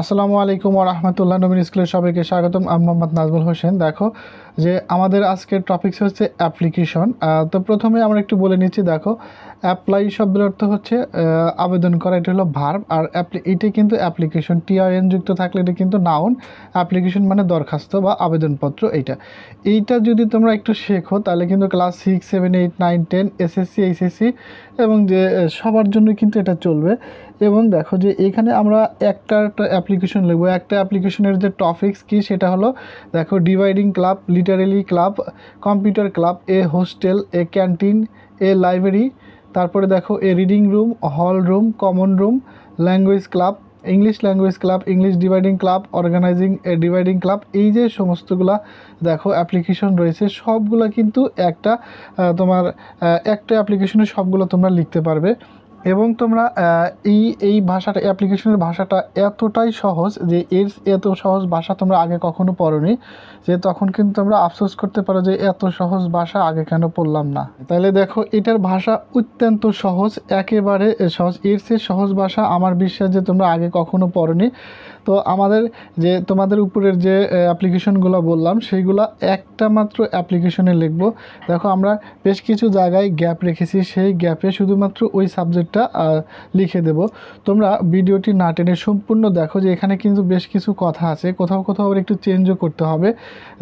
আসসালামু আলাইকুম ওয়া রাহমাতুল্লাহ। নবীন স্কুলের সবাইকে স্বাগতম। আমি মোহাম্মদ নাজমুল হোসেন। দেখো যে আমাদের আজকের টপিকস হচ্ছে অ্যাপ্লিকেশন। তো প্রথমে আমরা একটু বলে নিচ্ছি। দেখো, অ্যাপ্লাই শব্দের অর্থ হচ্ছে আবেদন করা, এটা হলো ভার্ব। আর এটাই কিন্তু অ্যাপ্লিকেশন, টিআইএন যুক্ত থাকলে এটা কিন্তু নাউন। অ্যাপ্লিকেশন মানে দরখাস্ত বা আবেদনপত্র। এইটা যদি তোমরা একটু শেখো তাহলে কিন্তু ক্লাস 6, 7, 8, 9, 10 এসএসসি, এইচএসসি এবং যে সবার জন্য কিন্তু এটা চলবে। এবং দেখো যে এখানে আমরা একটা অ্যাপ্লিকেশন লিখবো। একটা অ্যাপ্লিকেশনের যে টপিকস কি সেটা হলো, দেখো, dividing club, literally club, computer club, a hostel, a canteen, A library, তারপরে দেখো এ reading room, hall room, common room, language club, English language club, English dividing club, organising এ ডিভাইডিং ক্লাব। এই যে সমস্তগুলা দেখো অ্যাপ্লিকেশন রয়েছে সবগুলা কিন্তু একটা অ্যাপ্লিকেশনে সবগুলো তোমরা লিখতে পারবে। এবং তোমরা এই ভাষাটা, অ্যাপ্লিকেশনের ভাষাটা এতটাই সহজ যে এত সহজ ভাষা তোমরা আগে কখনো পড়োনি, যে তখন কিন্তু তোমরা আফসোস করতে পারো যে এত সহজ ভাষা আগে কেন পড়লাম না। তাহলে দেখো এটার ভাষা অত্যন্ত সহজ, একেবারে সহজ। এর চেয়ে সহজ ভাষা আমার বিশ্বাস যে তোমরা আগে কখনো পড়োনি। তো আমাদের যে তোমাদের উপরের যে অ্যাপ্লিকেশনগুলো বললাম সেইগুলো একটা মাত্র অ্যাপ্লিকেশনে লিখবো। দেখো আমরা বেশ কিছু জায়গায় গ্যাপ রেখেছি, সেই গ্যাপে শুধুমাত্র ওই সাবজেক্টটা লিখে দেব। তোমরা ভিডিওটি না টেনে সম্পূর্ণ দেখো, যে এখানে কিন্তু বেশ কিছু কথা আছে, কোথাও কোথাও আবার একটু চেঞ্জও করতে হবে।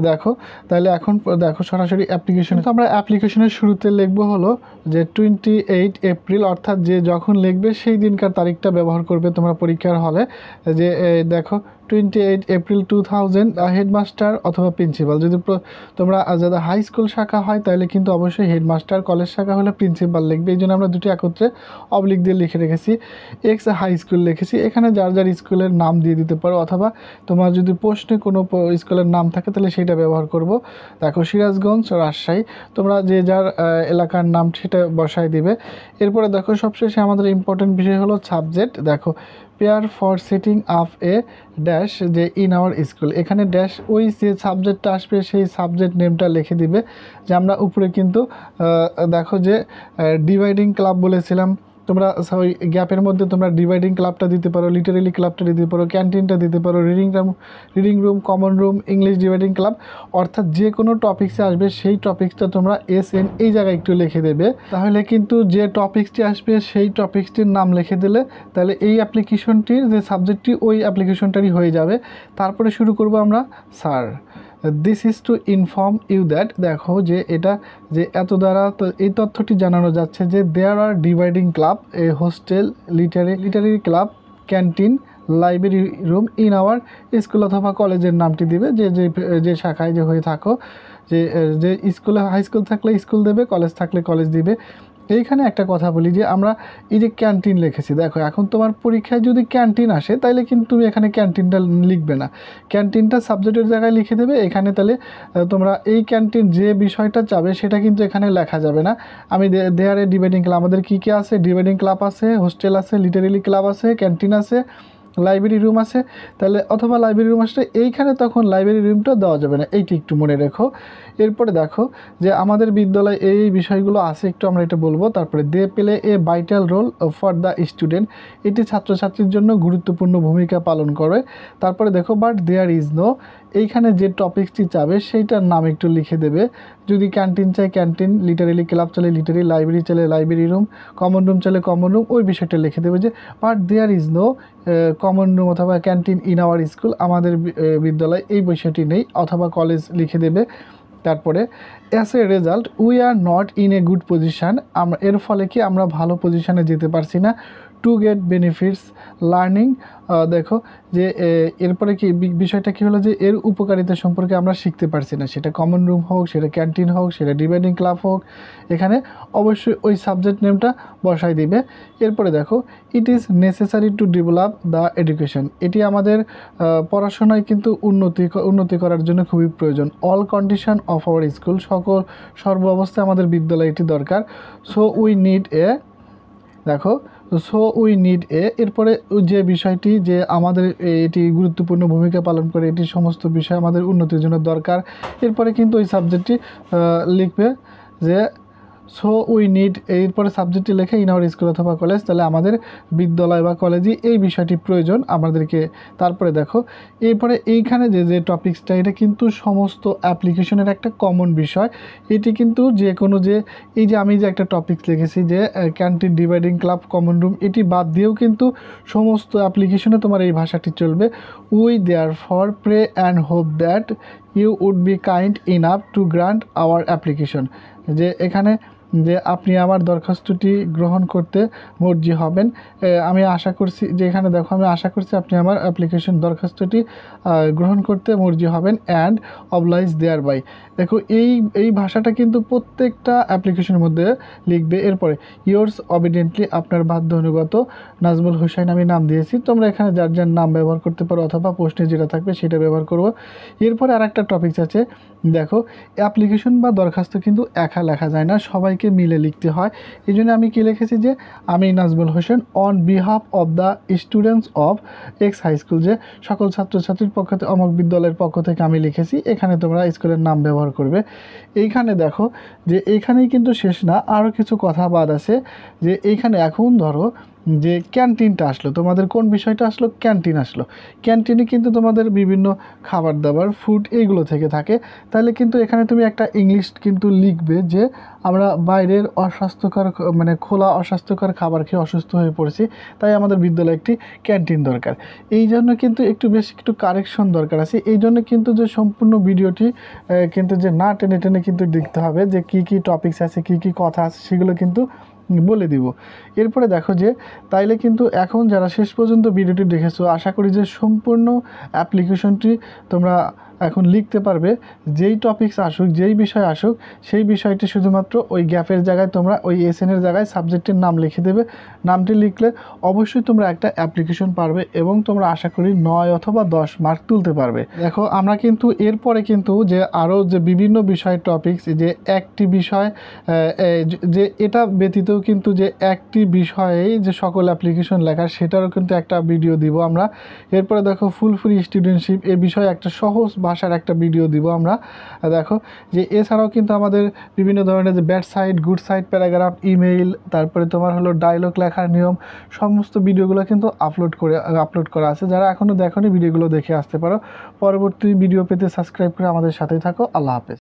দেখো তাহলে এখন দেখো সরাসরি অ্যাপ্লিকেশনে তো আমরা অ্যাপ্লিকেশনের শুরুতে লিখবো হলো যে 28 এপ্রিল, অর্থাৎ যে যখন লিখবে সেই দিনকার তারিখটা ব্যবহার করবে তোমরা পরীক্ষার হলে। যে দেখো 28 এপ্রিল 2000, হেডমাস্টার অথবা প্রিন্সিপাল। যদি তোমরা যাদের হাই স্কুল শাখা হয় তাহলে কিন্তু অবশ্যই হেডমাস্টার, কলেজ শাখা হলে প্রিন্সিপাল লিখবে। এই জন্য আমরা দুটি একত্রে অবলিক দিয়ে লিখে রেখেছি। এক্স হাই স্কুল লিখেছি, এখানে যার যার স্কুলের নাম দিয়ে দিতে পারো, অথবা তোমার যদি প্রশ্নে কোনো স্কুলের নাম থাকে তাহলে সেটা ব্যবহার করব। দেখো সিরাজগঞ্জ, রাজশাহী, তোমরা যে যার এলাকার নাম সেটা বসায় দিবে। এরপরে দেখো সবশেষে আমাদের ইম্পর্টেন্ট বিষয় হলো সাবজেক্ট। দেখো pair for setting up a dash, যে ইন আওয়ার স্কুল, এখানে ড্যাশ ওই যে সাবজেক্টটা আসবে সেই সাবজেক্ট নেমটা লিখে দিবে। যে আমরা উপরে কিন্তু দেখো যে ডিভাইডিং ক্লাব বলেছিলাম, তোমরা ওই গ্যাপের মধ্যে তোমরা ডিভাইডিং ক্লাবটা দিতে পারো, লিটারেলি ক্লাবটা দিতে পারো, ক্যান্টিনটা দিতে পারো, reading room, common room, English dividing club. অর্থাৎ যে কোনো টপিক্সে আসবে সেই টপিক্সটা তোমরা SN এই জায়গায় একটু লিখে দেবে। তাহলে কিন্তু যে টপিক্সটি আসবে সেই টপিক্সটির নাম লিখে দিলে তাহলে এই অ্যাপ্লিকেশনটির যে সাবজেক্টটি ওই অ্যাপ্লিকেশনটারই হয়ে যাবে। তারপরে শুরু করব আমরা sir, this is to inform you that. দেখো যে এটা যে এত দ্বারা তো এই তথ্যটি জানানো যাচ্ছে যে দেয়ার আর ডিভাইডিং club, a hostel, literary club, canteen, library room in our school, অথবা কলেজের নামটি দিবে যে যে যে শাখায় যে হয়ে থাকো। যে যে স্কুলে হাই স্কুল থাকলে স্কুল দেবে, কলেজ থাকলে কলেজ দিবে। এইখানে একটা কথা বলি যে আমরা এই যে ক্যান্টিন লিখেছি, দেখো এখন তোমার পরীক্ষায় যদি ক্যান্টিন আসে তাহলে কিন্তু তুমি এখানে ক্যান্টিনটা লিখবে না, ক্যান্টিনটা সাবজেক্টের জায়গায় লিখে দেবে এখানে। তাহলে তোমরা এই ক্যান্টিন যে বিষয়টা চাবে সেটা কিন্তু এখানে লেখা যাবে না। আমি দেয়ারে ডিভাইডিং ক্লাব, আমাদের কী কী আছে, ডিভাইডিং ক্লাব আছে, হোস্টেল আছে, লিটারেলি ক্লাব আছে, ক্যান্টিন আছে, লাইব্রেরি রুম আছে। তাহলে অথবা লাইব্রেরি রুম আসলে এইখানে তখন লাইব্রেরি রুমটা দেওয়া যাবে না, এইটি একটু মনে রেখো। এরপরে দেখো যে আমাদের বিদ্যালয়ে এই বিষয়গুলো আছে, একটু আমরা এটা বলবো। তারপরে they play a vital role for the student, এটি ছাত্রছাত্রীর জন্য গুরুত্বপূর্ণ ভূমিকা পালন করে। তারপরে দেখো বাট দেয়ার ইজ নো, এইখানে যে টপিকসটি চাবে সেইটার নাম একটু লিখে দেবে। যদি ক্যান্টিন চাই ক্যান্টিন, লিটারেলি ক্লাব চলে লিটারি, লাইব্রেরি চলে লাইব্রেরি রুম, কমন রুম চলে কমন রুম, ওই বিষয়টা লিখে দেবে যে but there is no common room অথবা ক্যান্টিন ইন আওয়ার স্কুল, আমাদের বিদ্যালয়ে এই বিষয়টি নেই, অথবা কলেজ লিখে দেবে। তারপরে as a result we are not in a good position, এর ফলে কি আমরা ভালো পজিশানে যেতে পারছি না। টু গেট বেনিফিটস লার্নিং, দেখো যে এরপরে কি বিষয়টা কী হলো যে এর উপকারিতা সম্পর্কে আমরা শিখতে পারছি না, সেটা কমন রুম হোক, সেটা ক্যান্টিন হোক, সেটা ডিভাইডিং ক্লাব হোক, এখানে অবশ্যই ওই সাবজেক্ট নেমটা বসাই দিবে। এরপরে দেখো it is necessary to develop the education, এটি আমাদের পড়াশোনায় কিন্তু উন্নতি করার জন্য খুবই প্রয়োজন। All condition of our school, সর্ব অবস্থায় আমাদের বিদ্যালয় এটি দরকার। সো উই নিড এ, দেখো সো উই নিড এ, এরপরে যে বিষয়টি যে আমাদের এটি গুরুত্বপূর্ণ ভূমিকা পালন করে, এটি সমস্ত বিষয় আমাদের উন্নতির জন্য দরকার। এরপরে কিন্তু ওই সাবজেক্টটি লিখবে যে সো উই নিড, এরপরে সাবজেক্টটি লেখে ইন আওয়ার স্কুল অথবা কলেজ, তাহলে আমাদের বিদ্যালয় বা কলেজে এই বিষয়টি প্রয়োজন আমাদেরকে। তারপরে দেখো এরপরে এইখানে যে যে টপিক্সটা, এটা কিন্তু সমস্ত অ্যাপ্লিকেশনের একটা কমন বিষয়। এটি কিন্তু যে কোনো যে এই যে আমি যে একটা টপিক লিখেছি যে canteen, dividing club, common room, এটি বাদ দিয়েও কিন্তু সমস্ত অ্যাপ্লিকেশনে তোমার এই ভাষাটি চলবে। We therefore pray and hope that you would be kind enough to grant our application, যে এখানে যে আপনি আমার দরখাস্তটি গ্রহণ করতে মর্জি হবেন। আমি আশা করছি যে এখানে দেখো আমি আশা করছি আপনি আমার অ্যাপ্লিকেশন দরখাস্তটি গ্রহণ করতে মর্জি হবেন অ্যান্ড অবলাইজ দেয়ার বাই। দেখো এই ভাষাটা কিন্তু প্রত্যেকটা অ্যাপ্লিকেশনের মধ্যে লিখবে। এরপরে ইয়োর্স অবিডেন্টলি, আপনার বাধ্য অনুগত নাজমুল হোসেন আমি নাম দিয়েছি, তোমরা এখানে যার যার নাম ব্যবহার করতে পারো অথবা পোস্টে যেটা থাকবে সেটা ব্যবহার করবো। এরপরে আর একটা টপিকস আছে, দেখো অ্যাপ্লিকেশন বা দরখাস্ত কিন্তু একা লেখা যায় না, সবাইকে মিলে লিখতে হয়। এই জন্য আমি কি লিখেছি যে আমি Nazmul Hossain on behalf of the students of X high school, যে সকল ছাত্রছাত্রীর পক্ষ থেকে অমুক বিদ্যালয়ের পক্ষ থেকে আমি লিখেছি। এখানে তোমরা স্কুলের নাম ব্যবহার করবে। এইখানে দেখো যে এইখানেই কিন্তু শেষ না, আরও কিছু কথা বাদ আছে। যে এইখানে এখন ধরো যে ক্যান্টিনটা আসলো, তোমাদের কোন বিষয়টা আসলো, ক্যান্টিন আসলো। ক্যান্টিনে কিন্তু তোমাদের বিভিন্ন খাবার দাবার, ফুড এইগুলো থেকে থাকে। তাহলে কিন্তু এখানে তুমি একটা ইংলিশ কিন্তু লিখবে যে আমরা বাইরের অস্বাস্থ্যকর মানে খোলা অস্বাস্থ্যকর খাবার খেয়ে অসুস্থ হয়ে পড়েছি, তাই আমাদের বিদ্যালয়ে একটি ক্যান্টিন দরকার। এই জন্য কিন্তু একটু কারেকশন দরকার আছে। এই জন্য কিন্তু যে সম্পূর্ণ ভিডিওটি কিন্তু যে না টেনে টেনে কিন্তু দেখতে হবে, যে কি কি টপিকস আছে, কি কি কথা আছে, সেগুলো কিন্তু বলে দিব। এরপরে দেখো যে তাইলে কিন্তু এখন যারা শেষ পর্যন্ত ভিডিওটি দেখেছো, আশা করি যে সম্পূর্ণ অ্যাপ্লিকেশনটি তোমরা এখন লিখতে পারবে। যেই টপিকস আসুক, যেই বিষয় আসুক, সেই বিষয়টি শুধুমাত্র ওই গ্যাপের জায়গায় তোমরা ওই এসএনের জায়গায় সাবজেক্টের নাম লিখে দেবে। নামটি লিখলে অবশ্যই তোমরা একটা অ্যাপ্লিকেশন পারবে এবং তোমরা আশা করি 9 অথবা 10 মার্ক তুলতে পারবে। দেখো আমরা কিন্তু এরপরে কিন্তু যে আরও যে বিভিন্ন বিষয় টপিকস, যে একটি বিষয় যে এটা ব্যতীতও কিন্তু যে একটি বিষয়েই যে সকল অ্যাপ্লিকেশন লেখা, সেটারও কিন্তু একটা ভিডিও দিব আমরা। এরপরে দেখো ফুল ফ্রি স্টুডেন্টশিপ, এ বিষয়ে একটা সহজ ভাষার একটা ভিডিও দিব আমরা। দেখো যে এছাড়াও কিন্তু আমাদের বিভিন্ন ধরনের যে bad side, good side, paragraph, email, তারপরে তোমার হলো ডায়লগ লেখার নিয়ম, সমস্ত ভিডিওগুলো কিন্তু আপলোড করা আছে। যারা এখনও দেখোনি ভিডিওগুলো দেখে আসতে পারো। পরবর্তী ভিডিও পেতে সাবস্ক্রাইব করে আমাদের সাথেই থাকো। আল্লাহ হাফেজ।